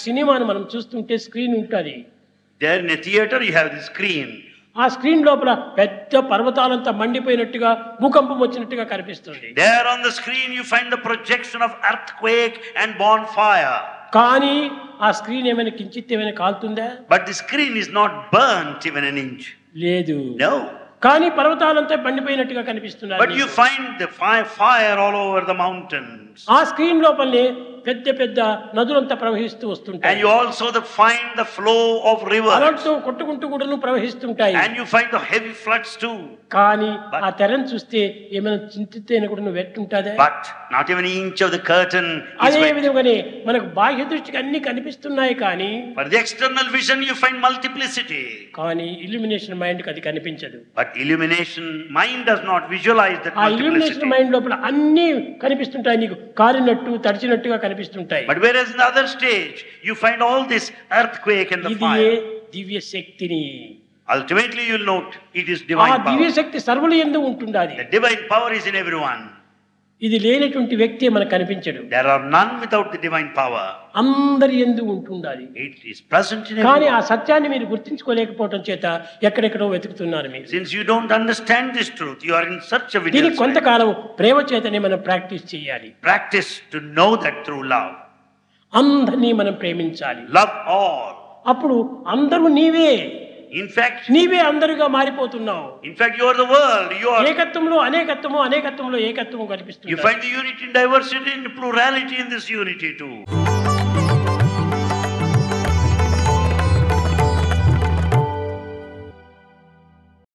సినిమాను మనం చూస్తుంటే స్క్రీన్ ఉంటుంది. There in a theater you have the screen. ఆ స్క్రీన్ లోపల పెద్ద పర్వతాలంతా మండిపోయినట్టుగా భూకంపం వచ్చినట్టుగా కనిపిస్తుంది. There on the screen you find the projection of earthquake and bonfire. కానీ ఆ స్క్రీన్ ఏమైనా కించిత్ ఏమైనా కాలుతుందా? But the screen is not burnt even an inch. లేదు. No. కానీ పర్వతాలంతా మండిపోయినట్టుగా కనిపిస్తున్నారు. But you find the fire all over the mountains. ఆ screen లోపలనే పెద్ద పెద్ద నదులంతా ప్రవహిస్తూ వస్తుంటాయి. And you also find the flow of rivers. అలలతో కొట్టుకుంటూ కూడా ప్రవహిస్తుంటాయి. And you find the heavy floods too. కానీ ఆ తెరను చూస్తే ఏమైనా చింతితేనే కూడా నువ్వు వెట్టుంటాదే. But not even an inch of the curtain is అదే wet. విధంగానే మనకు బాహ్య దృష్టికి అన్ని కనిపిస్తున్నాయి కానీ For the external vision you find multiplicity. కానీ ఇల్యూమినేషన్ మైండ్ కి అది కనిపించదు. But illumination mind does not visualize that ఆ ఇల్యూమినేషన్ multiplicity. మైండ్ లోపల అన్ని కనిపిస్తుంటాయి, నీకు కారినట్టు తడిచినట్టుగా కనిపిస్తుంటాయి. But whereas in the other stage you find all this earthquake and the ఇది fire. దివ్య శక్తిని. Ultimately you will note it is ఆ divine దివ్య power. శక్తి సర్వుల యందు ఉంటుంది. The divine power is in everyone. ఇది లేనటువంటి వ్యక్తి మనకు కనిపించడు. There are none without the divine power. అందరి యందు ఉంటుండాలి. It is present in కానీ ఆ everyone. సత్యాన్ని మీరు గుర్తించుకోలేకపోవడం చేత ఎక్కడెక్కడో వెతుకుతున్నారు మీరు. Since you don't understand this truth, you are in search of it. దీనికి elsewhere. కొంతకాలం ప్రేమ చేతనే మనం ప్రాక్టీస్ చేయాలి. Practice to know that through love. అందరినీ మనం ప్రేమించాలి. Love all. అప్పుడు అందరూ నీవే In fact, అందరుగా మారిపోతున్నావు. you are the world. You are. ఏకత్వంలో అనేకత్వము, అనేకత్వంలో ఏకత్వము You కనిపిస్తుంది. find the unity in diversity and plurality in this unity too.